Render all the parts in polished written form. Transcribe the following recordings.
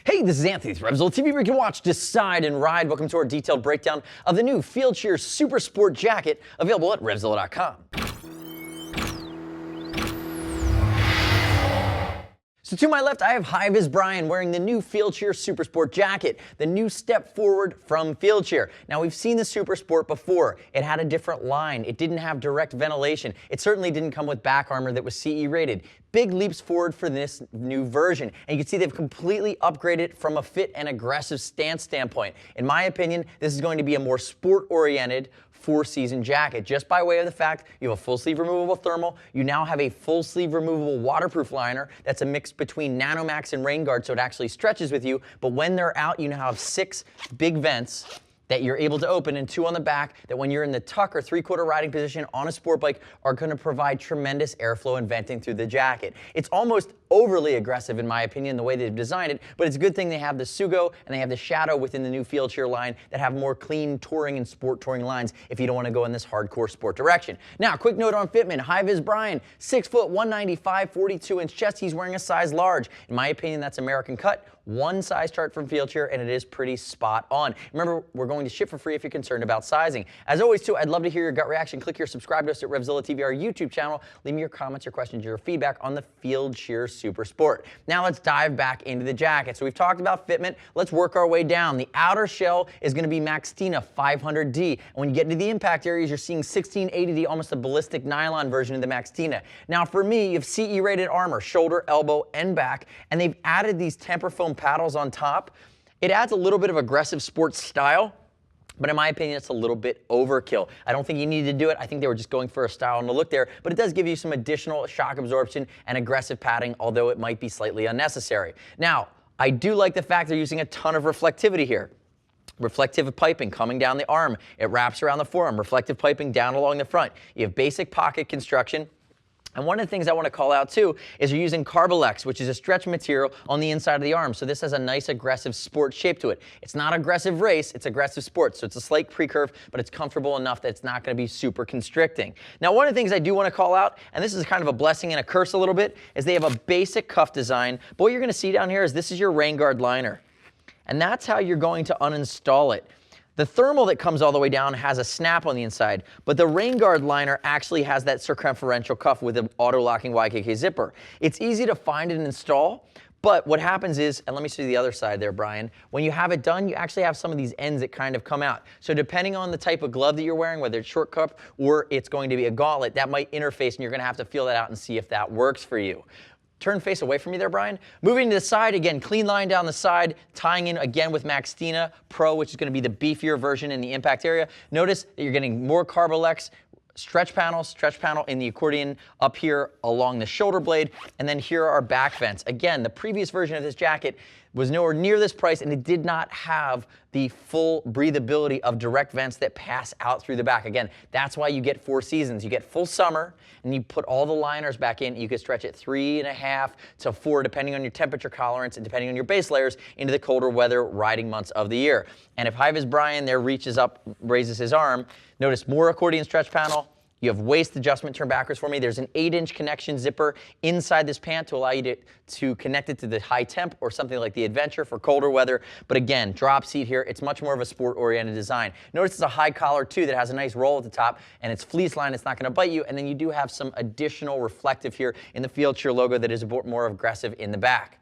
Hey, this is Anthony with RevZilla TV, where you can watch, decide, and ride. Welcome to our detailed breakdown of the new Fieldsheer Supersport jacket, available at RevZilla.com. So to my left, I have High-Vis Brian wearing the new Fieldsheer Supersport jacket, the new step forward from Fieldsheer. Now, we've seen the Supersport before. It had a different line. It didn't have direct ventilation. It certainly didn't come with back armor that was CE rated. Big leaps forward for this new version. And you can see they've completely upgraded from a fit and aggressive stance standpoint. In my opinion, this is going to be a more sport-oriented four-season jacket, just by way of the fact you have a full sleeve removable thermal. You now have a full sleeve removable waterproof liner that's a mix between Nanomax and Rain Guard, so it actually stretches with you. But when they're out, you now have 6 big vents that you're able to open, and 2 on the back that when you're in the tuck or three-quarter riding position on a sport bike are going to provide tremendous airflow and venting through the jacket. It's almost overly aggressive in my opinion the way they've designed it, but it's a good thing they have the Sugo and they have the Shadow within the new Fieldsheer line that have more clean touring and sport touring lines if you don't want to go in this hardcore sport direction. Now, quick note on Fitment. High-Vis Brian, 6 foot, 195, 42-inch chest. He's wearing a size large. In my opinion, that's American cut. 1 size chart from Fieldsheer, and it is pretty spot on. Remember, we're going to ship for free if you're concerned about sizing. As always, too, I'd love to hear your gut reaction. Click here, subscribe to us at RevZilla TV, our YouTube channel. Leave me your comments, your questions, your feedback on the Fieldsheer Supersport. Now let's dive back into the jacket. So we've talked about fitment. Let's work our way down. The outer shell is going to be Maxtena 500D. And when you get into the impact areas, you're seeing 1680D, almost a ballistic nylon version of the Maxtena. Now for me, you have CE rated armor, shoulder, elbow, and back, and they've added these temper foam paddles on top. It adds a little bit of aggressive sports style, but in my opinion, it's a little bit overkill. I don't think you need to do it. I think they were just going for a style and a look there, but it does give you some additional shock absorption and aggressive padding, although it might be slightly unnecessary. Now, I do like the fact they're using a ton of reflectivity here. Reflective piping coming down the arm. It wraps around the forearm. Reflective piping down along the front. You have basic pocket construction. And one of the things I want to call out too is you're using Carbolex, which is a stretch material on the inside of the arm. So this has a nice aggressive sport shape to it. It's not aggressive race, it's aggressive sport. So it's a slight pre-curve, but it's comfortable enough that it's not going to be super constricting. Now, one of the things I do want to call out, and this is kind of a blessing and a curse a little bit, is they have a basic cuff design. But what you're going to see down here is this is your Rain Guard liner. And that's how you're going to uninstall it. The thermal that comes all the way down has a snap on the inside, but the Rain Guard liner actually has that circumferential cuff with an auto-locking YKK zipper. It's easy to find and install, but what happens is, and let me see the other side there, Brian, when you have it done, you actually have some of these ends that kind of come out. So depending on the type of glove that you're wearing, whether it's short cuff or it's going to be a gauntlet, that might interface and you're going to have to feel that out and see if that works for you. Turn face away from me there, Brian. Moving to the side, again, clean line down the side, tying in again with Maxtena-Pro, which is going to be the beefier version in the impact area. Notice that you're getting more Carbolex stretch panel in the accordion up here along the shoulder blade, and then here are back vents. Again, the previous version of this jacket was nowhere near this price, and it did not have the full breathability of direct vents that pass out through the back. Again, that's why you get 4 seasons. You get full summer, and you put all the liners back in. You can stretch it 3.5 to 4, depending on your temperature tolerance and depending on your base layers, into the colder weather riding months of the year. And if High-Vis Brian there reaches up, raises his arm, notice more accordion stretch panel. You have waist adjustment, turn backwards for me. There's an 8-inch connection zipper inside this pant to allow you to connect it to the high temp or something like the Adventure for colder weather. But again, drop seat here. It's much more of a sport-oriented design. Notice it's a high collar too that has a nice roll at the top, and it's fleece line. It's not going to bite you. And then you do have some additional reflective here in the Fieldsheer logo that is a bit more aggressive in the back.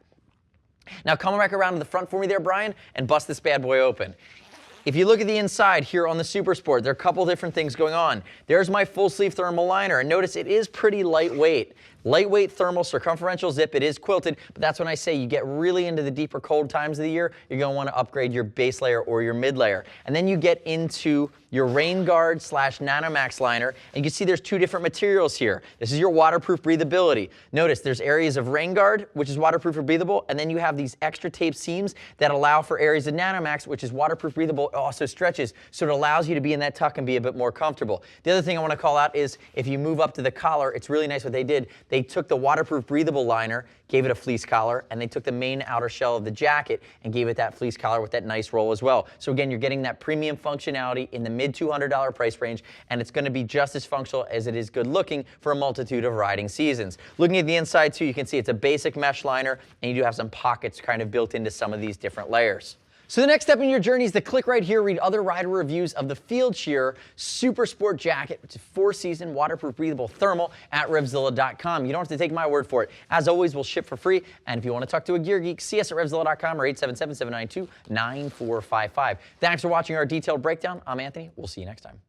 Now come back around to the front for me there, Brian, and bust this bad boy open. If you look at the inside here on the Supersport, there are a couple different things going on. There's my full sleeve thermal liner, and notice it is pretty lightweight. Lightweight thermal circumferential zip. It is quilted, but that's when I say you get really into the deeper cold times of the year, you're going to want to upgrade your base layer or your mid layer. And then you get into your Rain Guard / Nanomax liner, and you can see there's 2 different materials here. This is your waterproof breathability. Notice there's areas of Rain Guard, which is waterproof or breathable, and then you have these extra tape seams that allow for areas of Nanomax, which is waterproof, breathable, it also stretches, so it allows you to be in that tuck and be a bit more comfortable. The other thing I want to call out is if you move up to the collar, it's really nice what they did. They took the waterproof breathable liner, gave it a fleece collar, and they took the main outer shell of the jacket and gave it that fleece collar with that nice roll as well. So again, you're getting that premium functionality in the mid $200 price range, and it's going to be just as functional as it is good looking for a multitude of riding seasons. Looking at the inside too, you can see it's a basic mesh liner, and you do have some pockets kind of built into some of these different layers. So the next step in your journey is to click right here, read other rider reviews of the Fieldsheer Supersport jacket, which is 4-season waterproof breathable thermal at RevZilla.com. You don't have to take my word for it. As always, we'll ship for free. And if you want to talk to a gear geek, see us at RevZilla.com or 877-792-9455. Thanks for watching our detailed breakdown. I'm Anthony. We'll see you next time.